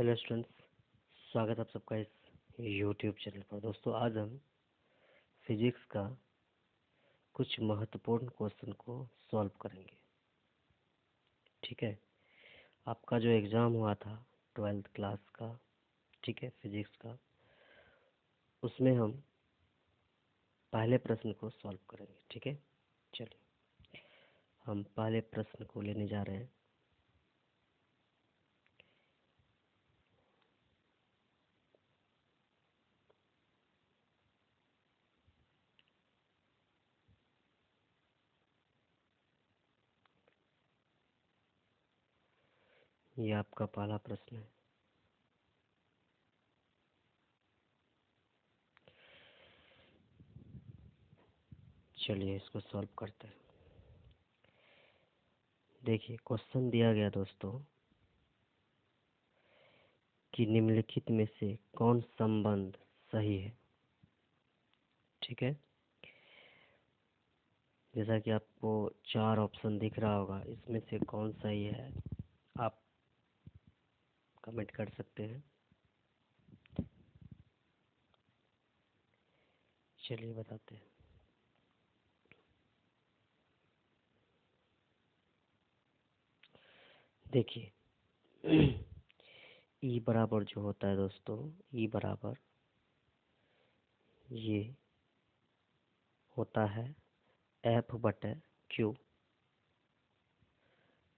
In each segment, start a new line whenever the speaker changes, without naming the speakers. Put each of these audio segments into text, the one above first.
Hello students, स्वागत है आप सबका इस यूट्यूब चैनल पर। दोस्तों, आज हम फिजिक्स का कुछ महत्वपूर्ण क्वेश्चन को सॉल्व करेंगे। ठीक है, आपका जो एग्ज़ाम हुआ था 12th क्लास का, ठीक है, फिजिक्स का, उसमें हम पहले प्रश्न को सॉल्व करेंगे। ठीक है, चलिए हम पहले प्रश्न को लेने जा रहे हैं। ये आपका पहला प्रश्न है। चलिए इसको सॉल्व करते हैं। देखिए, क्वेश्चन दिया गया दोस्तों कि निम्नलिखित में से कौन संबंध सही है। ठीक है, जैसा कि आपको 4 ऑप्शन दिख रहा होगा, इसमें से कौन सही है आप कमेंट कर सकते हैं। चलिए बताते हैं। देखिए ई बराबर जो होता है दोस्तों, ई बराबर ये होता है एफ बटे क्यू।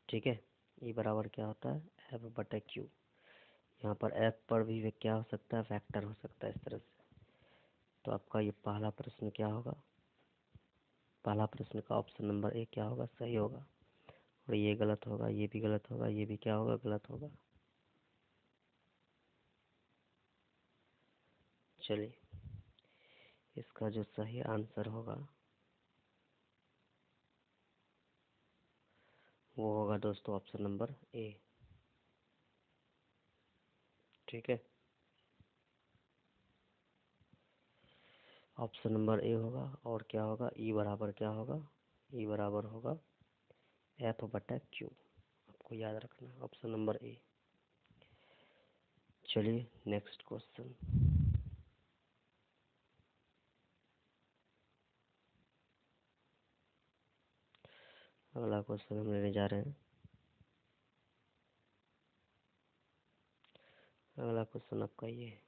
ठीक है, ई बराबर क्या होता है, एफ बटे क्यू। यहाँ पर एफ पर भी क्या हो सकता है, वेक्टर हो सकता है इस तरह से। तो आपका ये पहला प्रश्न क्या होगा, पहला प्रश्न का ऑप्शन नंबर ए क्या होगा, सही होगा। और ये गलत होगा, ये भी गलत होगा, ये भी क्या होगा, गलत होगा। चलिए इसका जो सही आंसर होगा वो होगा दोस्तों ऑप्शन नंबर ए। ठीक है, ऑप्शन नंबर ए होगा। और क्या होगा, ई बराबर क्या होगा, ई बराबर होगा एफ बटा क्यू। आपको याद रखना है ऑप्शन नंबर ए। चलिए नेक्स्ट क्वेश्चन। अगला क्वेश्चन हम लेने जा रहे हैं। अगला क्वेश्चन आपका ये है।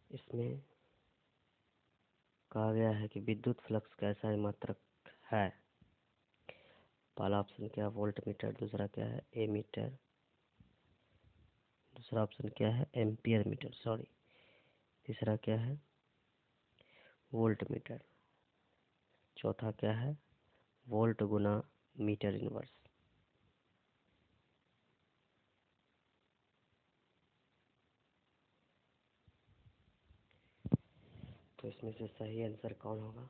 इसमें कहा गया है कि विद्युत फ्लक्स का ऐसा मात्रक है। पहला ऑप्शन क्या है, वोल्ट मीटर। दूसरा क्या है, ए मीटर। दूसरा ऑप्शन क्या है, एम्पियर मीटर, सॉरी। तीसरा क्या है, वोल्ट मीटर। चौथा क्या है, वोल्ट गुना मीटर इनवर्स। तो इसमें से सही आंसर कौन होगा।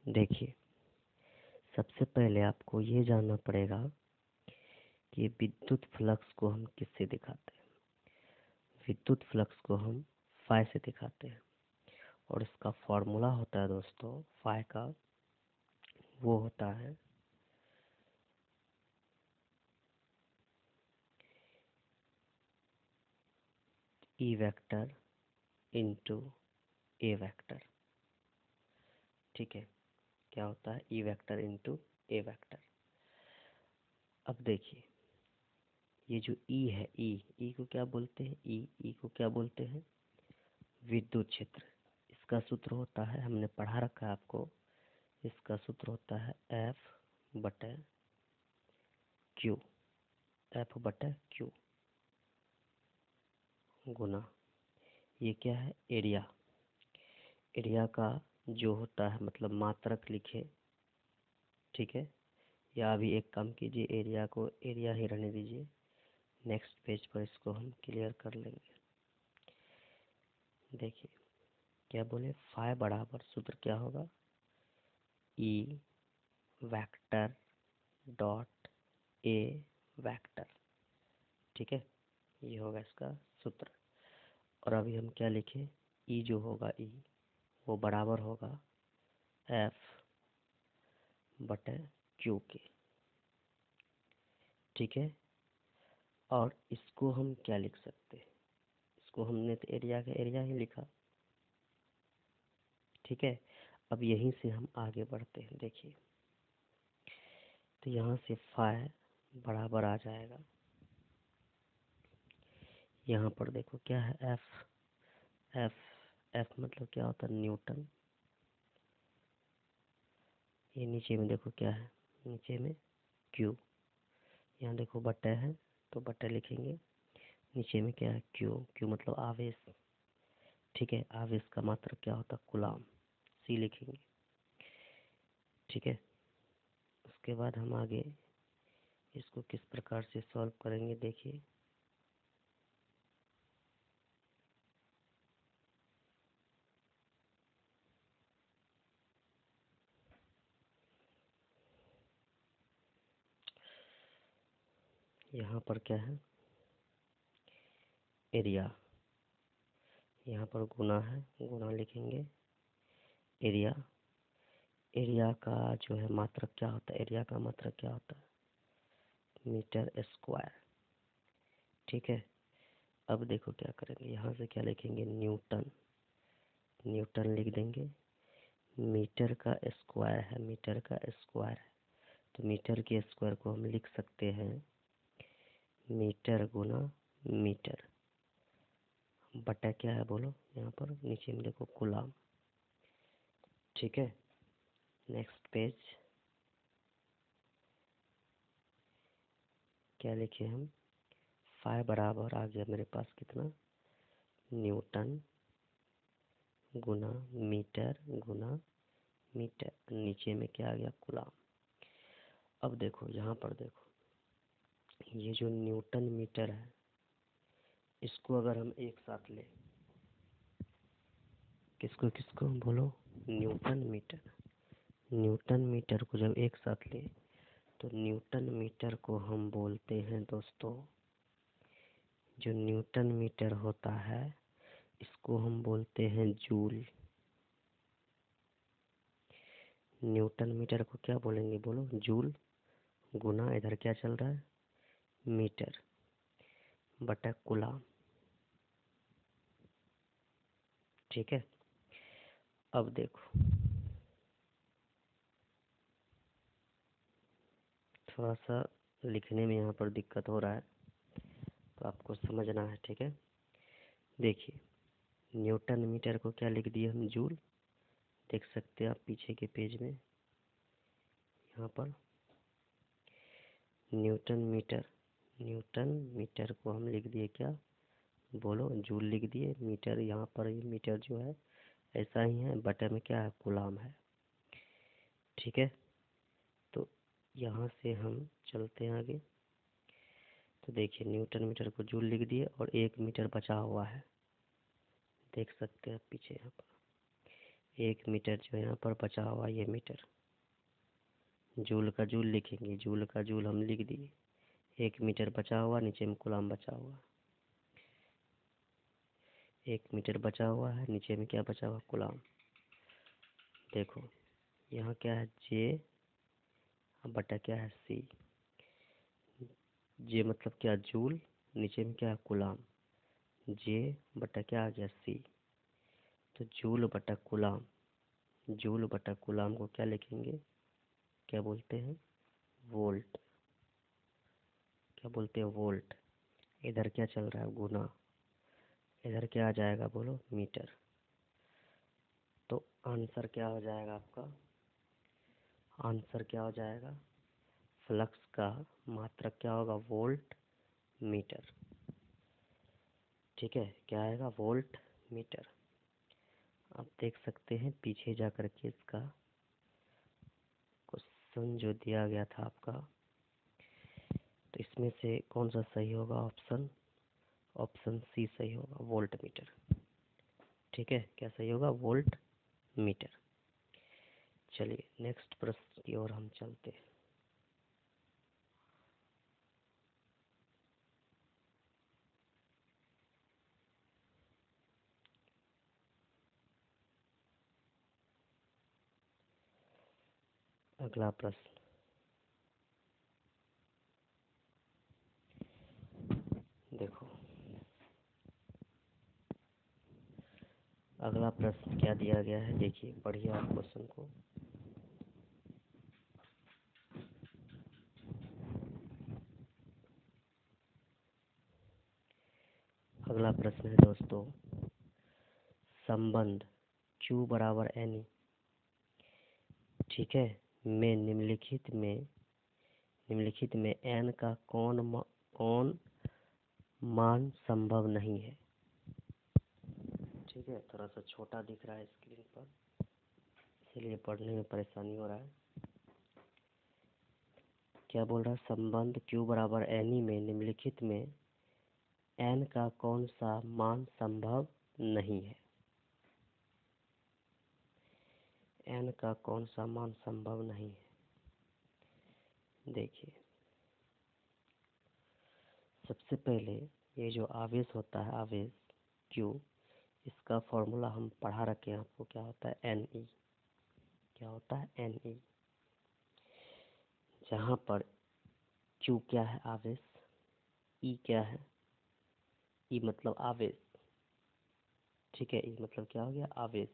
देखिए, सबसे पहले आपको ये जानना पड़ेगा कि विद्युत फ्लक्स को हम किससे दिखाते हैं। विद्युत फ्लक्स को हम फाई से दिखाते हैं। और इसका फॉर्मूला होता है दोस्तों फाई का, वो होता है ई वेक्टर इंटू ए वेक्टर। ठीक है, क्या होता है, ई वेक्टर इंटू ए वेक्टर। अब देखिए, ये जो ई है, ई को क्या बोलते हैं, ई को क्या बोलते हैं, विद्युत क्षेत्र। इसका सूत्र होता है, हमने पढ़ा रखा है आपको, इसका सूत्र होता है एफ बटे क्यू। एफ बटे क्यू गुना ये क्या है, एरिया। एरिया का जो होता है मतलब मात्रक लिखे। ठीक है, या अभी एक काम कीजिए, एरिया को एरिया ही रहने दीजिए। नेक्स्ट पेज पर इसको हम क्लियर कर लेंगे। देखिए क्या बोले, फाई बराबर सूत्र क्या होगा, E vector dot A vector. ठीक है, ये होगा इसका सूत्र। और अभी हम क्या लिखें, ई जो होगा, ई वो बराबर होगा एफ बटे क्यू के। ठीक है। और इसको हम क्या लिख सकते हैं, इसको हमने तो एरिया का एरिया ही लिखा। ठीक है, अब यहीं से हम आगे बढ़ते हैं। देखिए, तो यहाँ से फाइ बराबर आ जाएगा, यहाँ पर देखो क्या है, एफ। एफ एफ मतलब क्या होता है, न्यूटन। ये नीचे में देखो क्या है, नीचे में क्यू। यहाँ देखो बट्टे है तो बट्टे लिखेंगे, नीचे में क्या है, क्यू। क्यू मतलब आवेश। ठीक है, आवेश का मात्रक क्या होता है, कूलाम। सी लिखेंगे। ठीक है, उसके बाद हम आगे इसको किस प्रकार से सॉल्व करेंगे, देखिए। यहाँ पर क्या है, एरिया। यहाँ पर गुना है, गुना लिखेंगे। एरिया, एरिया का जो है मात्रक क्या होता है, एरिया का मात्रक क्या होता है, मीटर स्क्वायर। ठीक है, अब देखो क्या करेंगे, यहाँ से क्या लिखेंगे, न्यूटन। न्यूटन लिख देंगे। मीटर का स्क्वायर है, मीटर का स्क्वायर है, तो मीटर के स्क्वायर को हम लिख सकते हैं मीटर गुना मीटर बटा क्या है बोलो, यहाँ पर नीचे में देखो कूलाम। ठीक है, नेक्स्ट पेज क्या लिखे हम, फाइ बराबर आ गया मेरे पास कितना, न्यूटन गुना गुना मीटर, नीचे में क्या आ गया, कूलाम। अब देखो यहाँ पर देखो, ये जो न्यूटन मीटर है, इसको अगर हम एक साथ ले, किसको किसको बोलो, न्यूटन मीटर। न्यूटन मीटर को जब एक साथ ले, तो न्यूटन मीटर को हम बोलते हैं दोस्तों, जो न्यूटन मीटर होता है इसको हम बोलते हैं जूल। न्यूटन मीटर को क्या बोलेंगे बोलो, जूल गुना इधर क्या चल रहा है, मीटर बटा कूलाम। ठीक है, अब देखो थोड़ा सा लिखने में यहाँ पर दिक्कत हो रहा है, तो आपको समझना है। ठीक है, देखिए न्यूटन मीटर को क्या लिख दिए हम, जूल। देख सकते हैं आप पीछे के पेज में, यहाँ पर न्यूटन मीटर, न्यूटन मीटर को हम लिख दिए क्या बोलो, जूल लिख दिए। मीटर यहाँ पर ये मीटर जो है ऐसा ही है, बटे में क्या है, कूलाम है। ठीक है, तो यहाँ से हम चलते हैं आगे। तो देखिए न्यूटन मीटर को जूल लिख दिए और 1 मीटर बचा हुआ है, देख सकते हैं पीछे यहाँ पर 1 मीटर जो यहाँ पर बचा हुआ, ये मीटर। जूल का जूल लिखेंगे, जूल का जूल हम लिख दिए। 1 मीटर बचा हुआ, नीचे में कूलाम बचा हुआ। 1 मीटर बचा हुआ है, नीचे में क्या बचा हुआ, कूलाम। देखो यहाँ क्या है, जे बटा क्या है, सी। जे मतलब क्या, जूल, नीचे में क्या है, कूलाम। जे बटा क्या आ गया, सी। तो जूल बटा कूलाम, जूल बटा कूलाम को क्या लिखेंगे, क्या बोलते हैं, वोल्ट। क्या बोलते हैं, वोल्ट। इधर क्या चल रहा है, गुना, इधर क्या आ जाएगा बोलो, मीटर। तो आंसर क्या हो जाएगा आपका, आंसर क्या हो जाएगा, फ्लक्स का मात्रक क्या होगा, वोल्ट मीटर। ठीक है, क्या आएगा, वोल्ट मीटर। आप देख सकते हैं पीछे जा कर के इसका क्वेश्चन जो दिया गया था आपका, तो इसमें से कौन सा सही होगा, ऑप्शन ऑप्शन सी सही होगा, वोल्ट मीटर। ठीक है, क्या सही होगा, वोल्ट मीटर। चलिए नेक्स्ट प्रश्न की ओर हम चलते हैं। अगला प्रश्न, अगला प्रश्न क्या दिया गया है, देखिए पढ़िए आप क्वेश्चन को। अगला प्रश्न है दोस्तों, संबंध Q बराबर N, ठीक है, में निम्नलिखित में n का कौन मान संभव नहीं है। ठीक है, थोड़ा सा छोटा दिख रहा है स्क्रीन पर, इसलिए पढ़ने में परेशानी हो रहा है। क्या बोल रहा है, संबंध Q बराबर N में निम्नलिखित में n का कौन सा मान संभव नहीं है। n का कौन सा मान संभव नहीं है। देखिए सबसे पहले ये जो आवेश होता है, आवेश Q, इसका फॉर्मूला हम पढ़ा रखे हैं आपको, क्या होता है Ne। क्या होता है Ne, जहाँ पर Q क्या है, आवेश, E क्या है, E मतलब आवेश, ठीक है, E मतलब क्या हो गया, आवेश,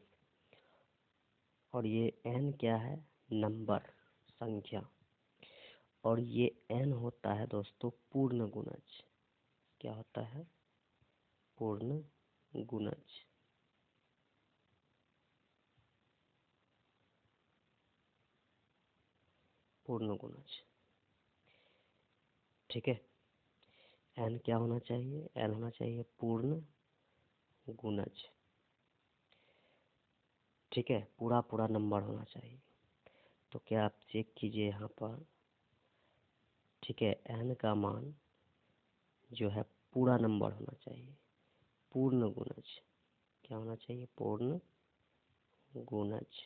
और ये N क्या है, नंबर, संख्या, और ये N होता है दोस्तों पूर्ण गुणज। क्या होता है, पूर्ण गुणज। पूर्ण गुणज, ठीक है। N क्या होना चाहिए, N होना चाहिए पूर्ण गुणज, ठीक है, पूरा पूरा नंबर होना चाहिए। तो क्या आप चेक कीजिए यहाँ पर, ठीक है, N का मान जो है पूरा नंबर होना चाहिए, पूर्ण गुणज। क्या होना चाहिए, पूर्ण गुणज,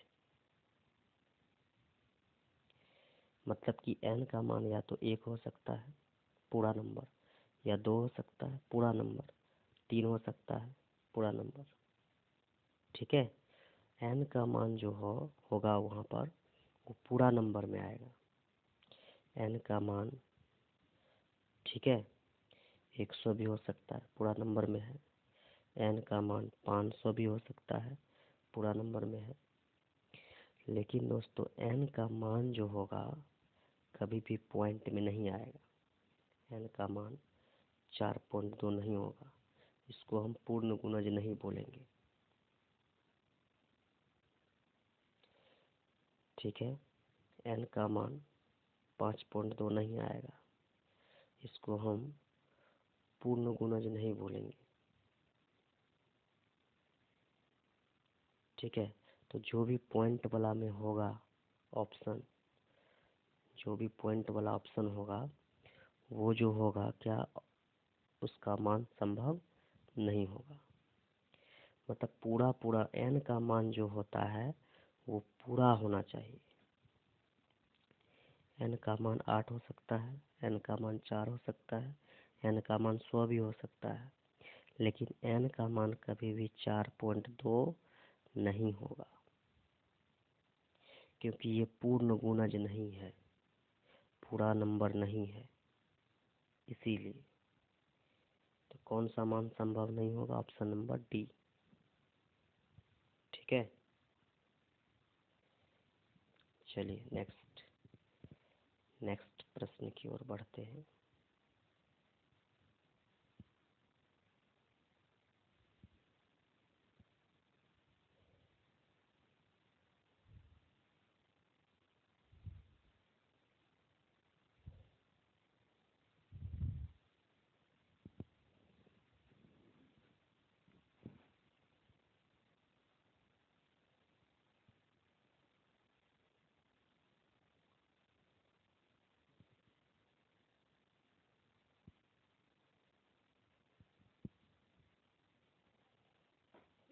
मतलब कि n का मान या तो 1 हो सकता है पूरा नंबर, या 2 हो सकता है पूरा नंबर, 3 हो सकता है पूरा नंबर, ठीक है। n का मान जो होगा वहाँ पर वो पूरा नंबर में आएगा। n का मान, ठीक है, 100 भी हो सकता है, पूरा नंबर में है। n का मान 500 भी हो सकता है, पूरा नंबर में है। लेकिन दोस्तों n का मान जो होगा कभी भी पॉइंट में नहीं आएगा। n का मान 4.2 नहीं होगा, इसको हम पूर्ण गुणज नहीं बोलेंगे, ठीक है। n का मान 5.2 नहीं आएगा, इसको हम पूर्ण गुणज नहीं बोलेंगे, ठीक है। तो जो भी पॉइंट वाला में होगा ऑप्शन, जो भी पॉइंट वाला ऑप्शन होगा वो जो होगा क्या, उसका मान संभव नहीं होगा। मतलब पूरा पूरा n का मान जो होता है वो पूरा होना चाहिए। n का मान 8 हो सकता है, n का मान 4 हो सकता है, n का मान 100 भी हो सकता है, लेकिन n का मान कभी भी 4.2 नहीं होगा, क्योंकि ये पूर्ण गुणज नहीं है, पूरा नंबर नहीं है, इसीलिए। तो कौन सा मान संभव नहीं होगा, ऑप्शन नंबर डी, ठीक है। चलिए नेक्स्ट प्रश्न की ओर बढ़ते हैं।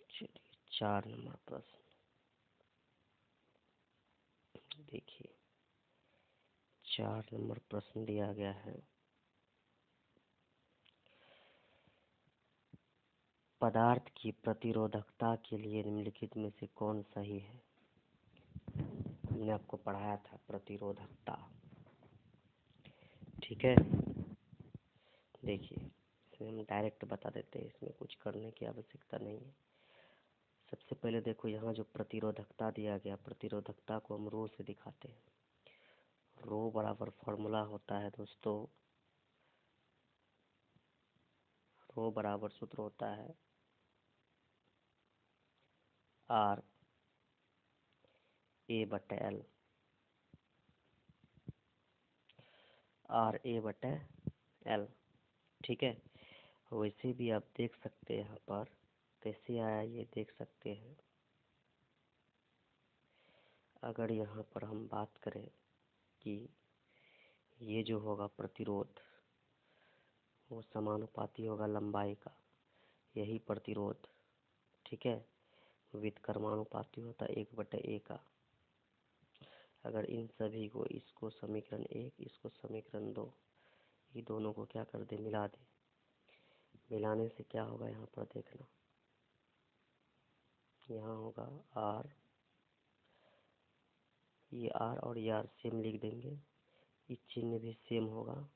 चलिए 4 नंबर प्रश्न देखिए। 4 नंबर प्रश्न दिया गया है, पदार्थ की प्रतिरोधकता के लिए निम्नलिखित में से कौन सही है। हमने आपको पढ़ाया था प्रतिरोधकता, ठीक है। देखिए इसमें हम डायरेक्ट बता देते हैं, इसमें कुछ करने की आवश्यकता नहीं है। सबसे पहले देखो यहाँ जो प्रतिरोधकता दिया गया, प्रतिरोधकता को हम रो से दिखाते हैं। रो बराबर फॉर्मूला होता है दोस्तों, रो बराबर सूत्र होता है आर ए बटे एल, आर ए बटे एल। ठीक है, वैसे भी आप देख सकते हैं यहाँ पर कैसे आया ये देख सकते हैं। अगर यहाँ पर हम बात करें कि ये जो होगा प्रतिरोध वो समानुपाती होगा लंबाई का, यही प्रतिरोध, ठीक है, व्युत्क्रमानुपाती होता है 1/a का। अगर इन सभी को, इसको समीकरण 1, इसको समीकरण 2, ये दोनों को क्या कर दे, मिला दे। मिलाने से क्या होगा यहाँ पर देखना, यहाँ होगा आर, ये आर और ये आर सेम लिख देंगे, इस चिन्ह भी सेम होगा,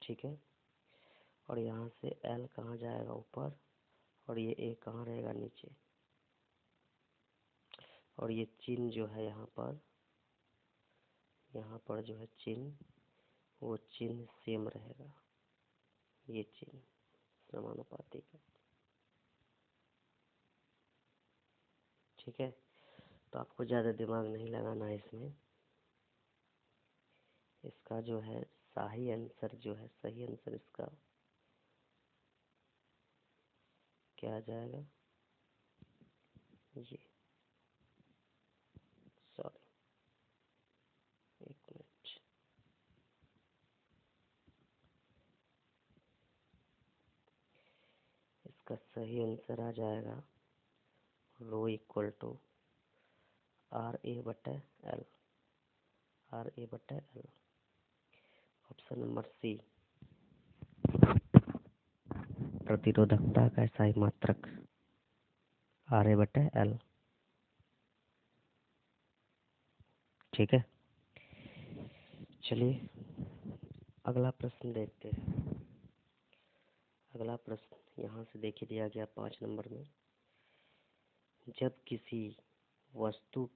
ठीक है। और यहाँ से एल कहाँ जाएगा, ऊपर, और ये ए कहाँ रहेगा, नीचे। और ये चिन्ह जो है यहाँ पर जो है चिन्ह, वो चिन्ह सेम रहेगा, ये चिन्ह समानुपाती का। ठीक है, तो आपको ज़्यादा दिमाग नहीं लगाना है इसमें। इसका जो है सही आंसर जो है, सही आंसर इसका क्या आ जाएगा, ये, सॉरी, एक मिनट, इसका सही आंसर आ जाएगा rho equal to R A बटे एल, आर ए बटे एल। ऑप्शन नंबर सी, प्रतिरोधकता का सही मात्रक आर ए बटे एल। ठीक है, चलिए अगला प्रश्न देखते हैं। अगला प्रश्न यहाँ से देखिए दिया गया 5 नंबर में, जब किसी वस्तु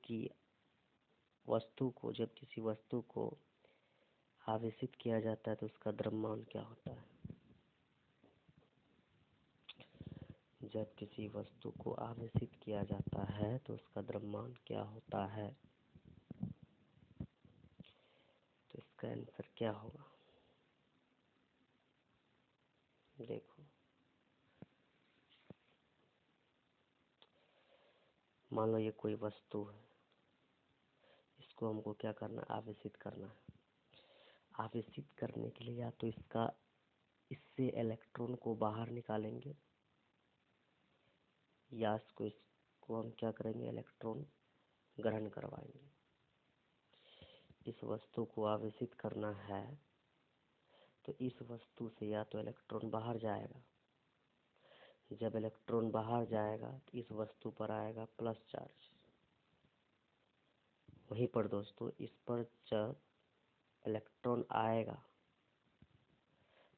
को आवेशित किया जाता है तो उसका द्रव्यमान क्या होता है। जब किसी वस्तु को आवेशित किया जाता है तो उसका द्रव्यमान क्या होता है, तो इसका आंसर क्या होगा, देखो। मान लो ये कोई वस्तु है, इसको हमको क्या करना है, आवेशित करना है। आवेशित करने के लिए या तो इससे इलेक्ट्रॉन को बाहर निकालेंगे, या इसको हम क्या करेंगे, इलेक्ट्रॉन ग्रहण करवाएंगे। इस वस्तु को आवेशित करना है तो इस वस्तु से या तो इलेक्ट्रॉन बाहर जाएगा, जब इलेक्ट्रॉन बाहर जाएगा तो इस वस्तु पर आएगा प्लस चार्ज। वहीं पर दोस्तों इस पर जब इलेक्ट्रॉन आएगा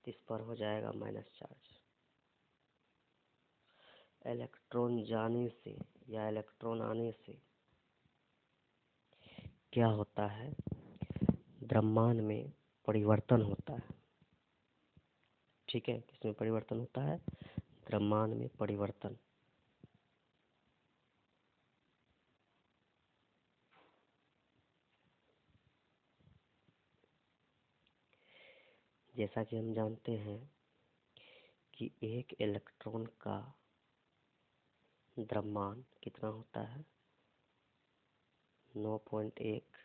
तो इस पर हो जाएगा माइनस चार्ज। इलेक्ट्रॉन जाने से या इलेक्ट्रॉन आने से क्या होता है, द्रव्यमान में परिवर्तन होता है। ठीक है, किसमें परिवर्तन होता है, द्रव्यमान में परिवर्तन। जैसा कि हम जानते हैं कि एक इलेक्ट्रॉन का द्रव्यमान कितना होता है, 9.1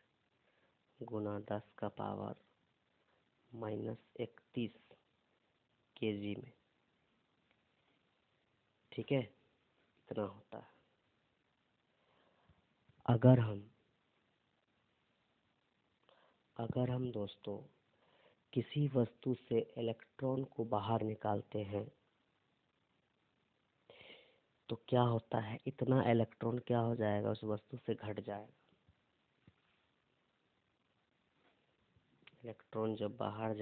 गुना 10⁻⁻31 kg में। ठीक है, इतना होता है। अगर हम दोस्तों किसी वस्तु से इलेक्ट्रॉन को बाहर निकालते हैं तो क्या होता है, इतना इलेक्ट्रॉन क्या हो जाएगा, उस वस्तु से घट जाएगा। इलेक्ट्रॉन जब बाहर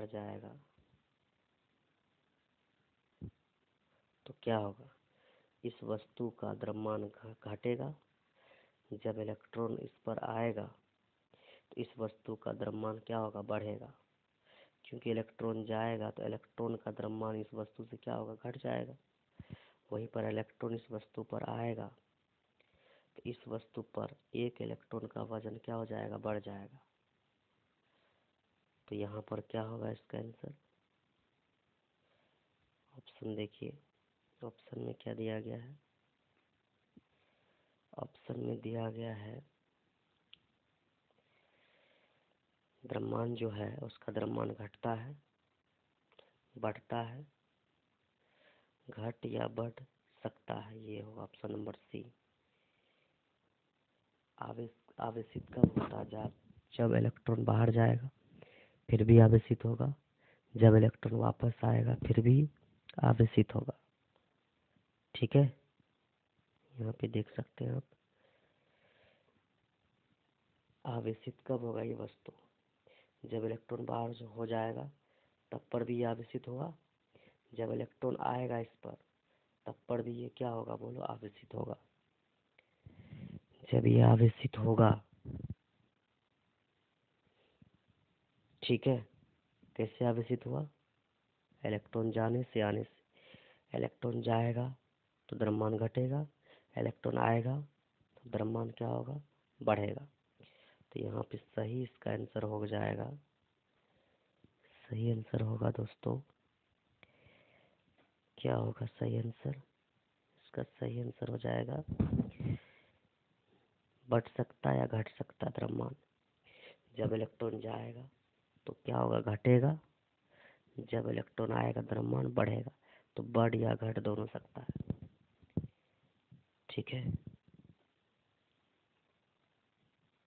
जाएगा, तो क्या होगा, इस वस्तु का द्रव्यमान घटेगा। जब इलेक्ट्रॉन इस पर आएगा तो इस वस्तु का द्रव्यमान क्या होगा, बढ़ेगा। क्योंकि इलेक्ट्रॉन जाएगा तो इलेक्ट्रॉन का द्रव्यमान इस वस्तु से क्या होगा, घट जाएगा। वहीं पर इलेक्ट्रॉन इस वस्तु पर आएगा तो इस वस्तु पर एक इलेक्ट्रॉन का वजन क्या हो जाएगा, बढ़ जाएगा। तो यहाँ पर क्या होगा इसका आंसर, ऑप्शन देखिए। ऑप्शन में क्या दिया गया है, ऑप्शन में दिया गया है द्रव्यमान जो है उसका द्रव्यमान घटता है, बढ़ता है, घट या बढ़ सकता है। ये होगा ऑप्शन नंबर सी। आवेशित कब होता है, जब इलेक्ट्रॉन बाहर जाएगा फिर भी आवेशित होगा, जब इलेक्ट्रॉन वापस आएगा फिर भी आवेशित होगा। ठीक है, यहाँ पे देख सकते हैं आप। आवेशित कब होगा ये वस्तु, जब इलेक्ट्रॉन बाहर हो जाएगा तब पर भी आवेशित होगा, जब इलेक्ट्रॉन आएगा इस पर तब पर भी ये क्या होगा, बोलो, आवेशित होगा। जब ये आवेशित होगा, ठीक है, कैसे आवेशित हुआ, इलेक्ट्रॉन जाने से, आने से। इलेक्ट्रॉन जाएगा तो द्रव्यमान घटेगा, इलेक्ट्रॉन आएगा तो द्रव्यमान क्या होगा, बढ़ेगा। तो यहाँ पे सही इसका आंसर हो जाएगा, सही आंसर होगा दोस्तों, क्या होगा सही आंसर, इसका सही आंसर हो जाएगा बढ़ सकता या घट सकता द्रव्यमान। जब इलेक्ट्रॉन जाएगा तो क्या होगा, घटेगा, जब इलेक्ट्रॉन आएगा द्रव्यमान बढ़ेगा। तो बढ़ या घट दोनों सकता है। ठीक है।